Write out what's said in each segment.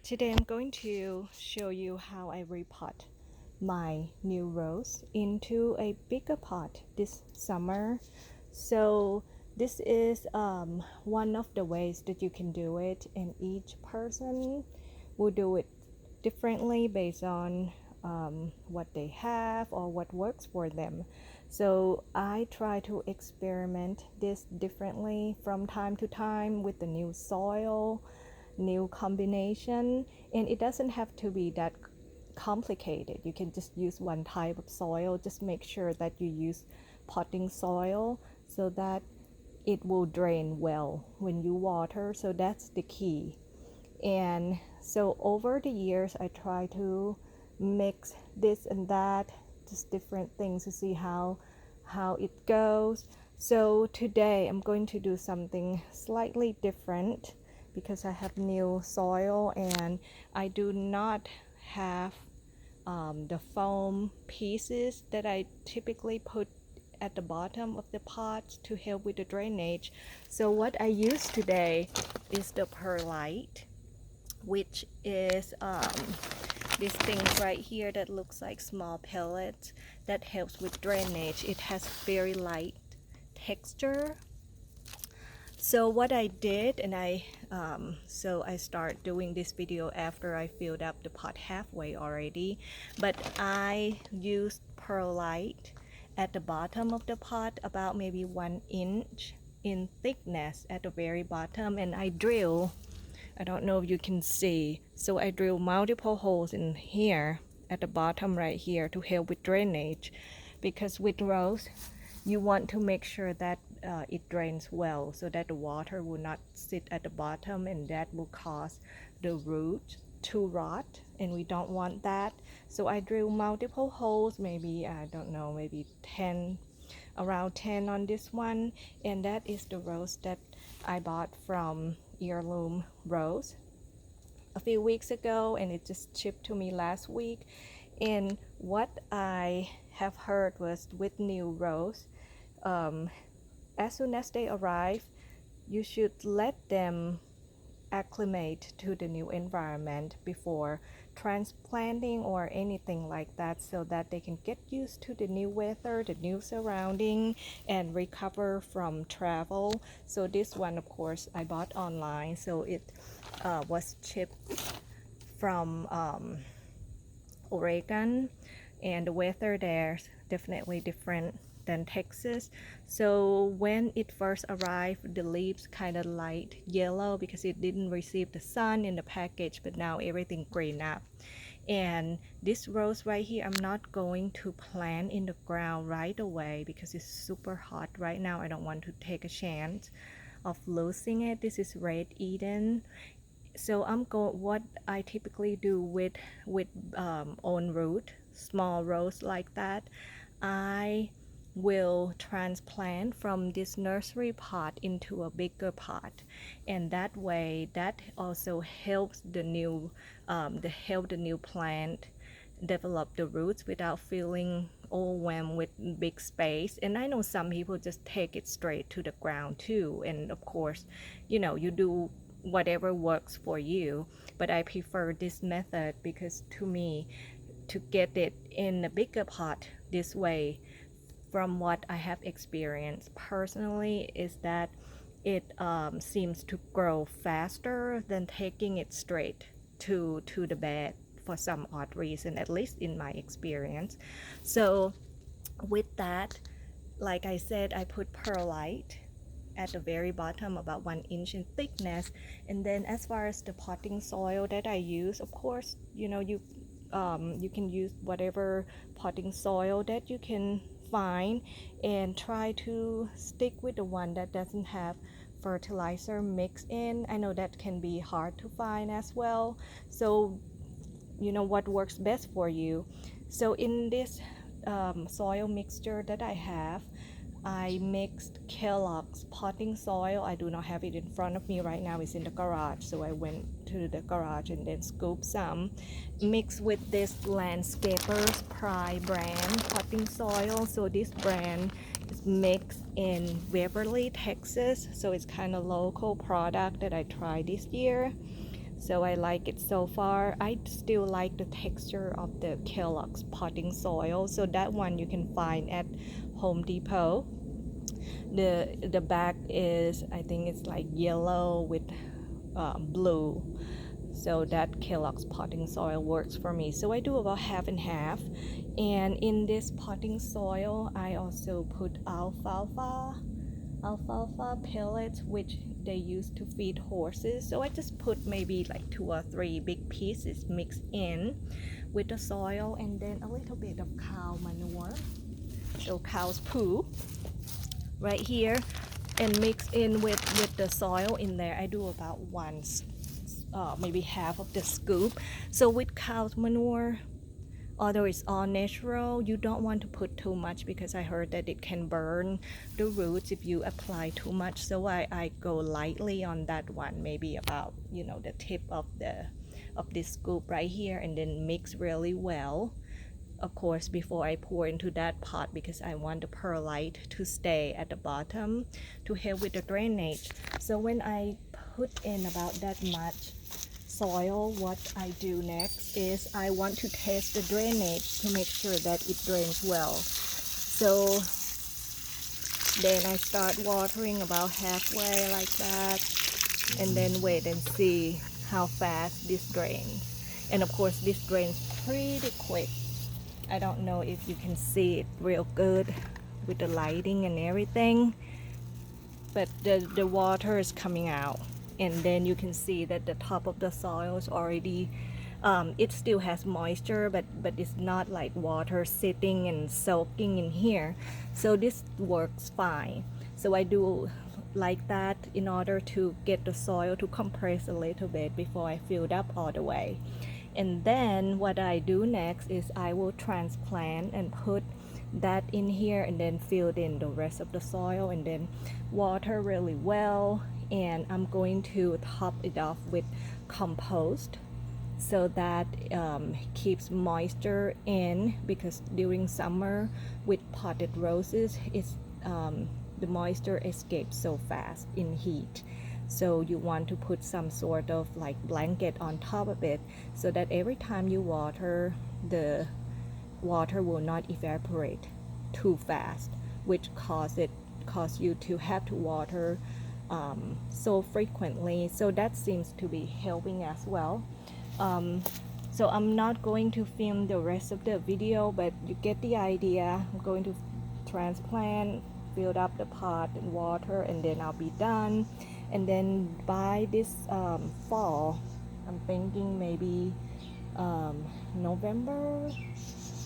Today I'm going to show you how I repot my new rose into a bigger pot this summer. So this is one of the ways that you can do it, and each person will do it differently based on what they have or what works for them. So I try to experiment this differently from time to time with the new soil, new combination, and it doesn't have to be that complicated. You can just use one type of soil. Just make sure that you use potting soil so that it will drain well when you water. So that's the key. And so over the years I try to mix this and that, just different things to see how it goes. So today I'm going to do something slightly different because I have new soil and I do not have the foam pieces that I typically put at the bottom of the pot to help with the drainage. So what I use today is the Perlite, which is this thing right here that looks like small pellets that helps with drainage. It has very light texture. So what I did, and I start doing this video after I filled up the pot halfway already, but I used Perlite at the bottom of the pot, about maybe 1 inch in thickness at the very bottom, and I drill. I don't know if you can see, so I drill multiple holes in here at the bottom right here to help with drainage, because with rose you want to make sure that it drains well so that the water will not sit at the bottom, and that will cause the root to rot, and we don't want that. So I drill multiple holes, maybe I don't know, maybe 10, around 10 on this one, and that is the rose that I bought from Heirloom Rose a few weeks ago, and it just shipped to me last week. And what I have heard was with new rose, as soon as they arrive, you should let them acclimate to the new environment before transplanting or anything like that, so that they can get used to the new weather, the new surrounding, and recover from travel. So this one, of course, I bought online, so it was shipped from Oregon, and the weather there's definitely different than Texas. So when it first arrived, the leaves kind of light yellow because it didn't receive the sun in the package, but now everything green up. And this rose right here, I'm not going to plant in the ground right away because it's super hot right now. I don't want to take a chance of losing it. This is Red Eden. So what I typically do with ownroot, small rose like that, I will transplant from this nursery pot into a bigger pot, and that way that also helps the new plant develop the roots without feeling overwhelmed with big space. And I know some people just take it straight to the ground too, and of course, you do whatever works for you, but I prefer this method because to me, to get it in a bigger pot this way, from what I have experienced personally, is that it seems to grow faster than taking it straight to the bed for some odd reason, at least in my experience. So with that, like I said, I put Perlite at the very bottom, about 1 inch in thickness. And then as far as the potting soil that I use, of course, you can use whatever potting soil that you can find, and try to stick with the one that doesn't have fertilizer mixed in. I know that can be hard to find as well, so what works best for you. So in this soil mixture that I have, I mixed Kellogg's potting soil. I do not have it in front of me right now, it's in the garage, so I went to the garage and then scooped some, mixed with this Landscapers Pride brand potting soil. So this brand is mixed in Beverly, Texas, so it's kind of local product that I tried this year. So I like it so far. I still like the texture of the Kellogg's potting soil. So that one you can find at Home Depot. The back is, I think it's like yellow with blue. So that Kellogg's potting soil works for me. So I do about half and half. And in this potting soil, I also put alfalfa pellets, which they use to feed horses. So I just put maybe like 2 or 3 big pieces mixed in with the soil, and then a little bit of cow manure, so cow's poo right here, and mix in with the soil in there. I do about maybe half of the scoop. So with cow's manure, although it's all natural, you don't want to put too much because I heard that it can burn the roots if you apply too much. So I go lightly on that one, maybe about, you know, the tip of this scoop right here, and then mix really well, of course, before I pour into that pot, because I want the perlite to stay at the bottom to help with the drainage. So when I put in about that much soil, what I do next is I want to test the drainage to make sure that it drains well. So then I start watering about halfway like that, and then wait and see how fast this drains. And of course this drains pretty quick. I don't know if you can see it real good with the lighting and everything, but the water is coming out, and then you can see that the top of the soil is already it still has moisture, but it's not like water sitting and soaking in here. So this works fine. So I do like that in order to get the soil to compress a little bit before I fill it up all the way. And then what I do next is I will transplant and put that in here, and then fill in the rest of the soil, and then water really well. And I'm going to top it off with compost, so that keeps moisture in, because during summer with potted roses, it's the moisture escapes so fast in heat. So you want to put some sort of like blanket on top of it, so that every time you water, the water will not evaporate too fast, which cause you to have to water so frequently. So that seems to be helping as well. So I'm not going to film the rest of the video, but you get the idea. I'm going to transplant, fill up the pot and water, and then I'll be done. And then by this fall, I'm thinking maybe November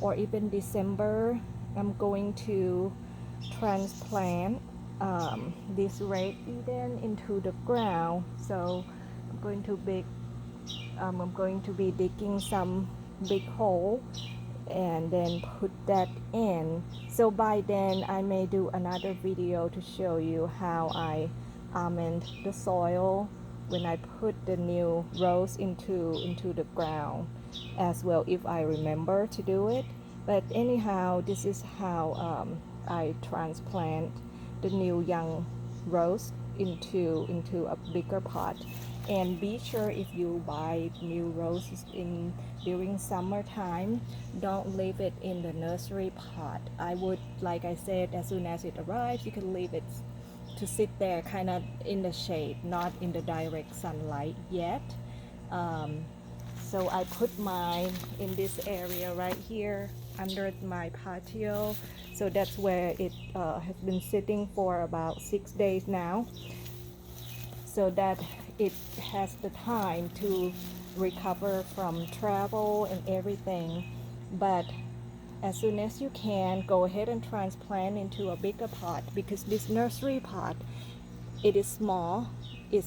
or even December, I'm going to transplant this red Eden into the ground. So I'm going to be digging some big hole and then put that in. So by then I may do another video to show you how I amend the soil when I put the new rose into the ground as well, if I remember to do it. But anyhow, this is how I transplant the new young rose into a bigger pot. And be sure, if you buy new roses during summertime, don't leave it in the nursery pot. I would, like I said, as soon as it arrives, you can leave it to sit there kind of in the shade, not in the direct sunlight yet. So I put mine in this area right here under my patio. So that's where it has been sitting for about 6 days now, so that it has the time to recover from travel and everything. But as soon as you can, go ahead and transplant into a bigger pot, because this nursery pot, it is small, it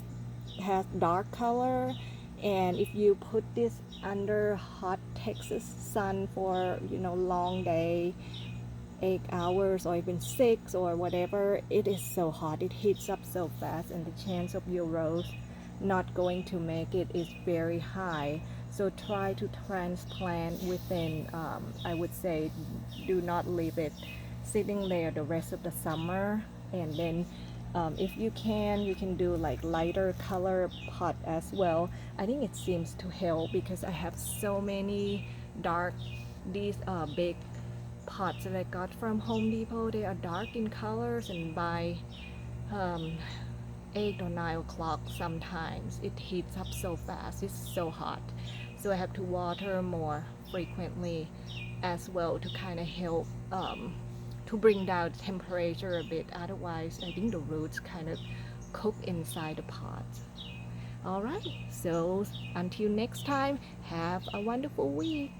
has dark color, and if you put this under hot Texas sun for, you know, long day, 8 hours or even 6 or whatever, it is so hot, it heats up so fast, and the chance of your rose not going to make it is very high. So try to transplant within, I would say, do not leave it sitting there the rest of the summer, and then If you can do like lighter color pot as well. I think it seems to help because I have so many dark, these big pots that I got from Home Depot. They are dark in colors, and by um, 8 or 9 o'clock sometimes it heats up so fast. It's so hot, so I have to water more frequently as well to kind of help to bring down the temperature a bit. Otherwise I think the roots kind of cook inside the pot. All right, so until next time, have a wonderful week.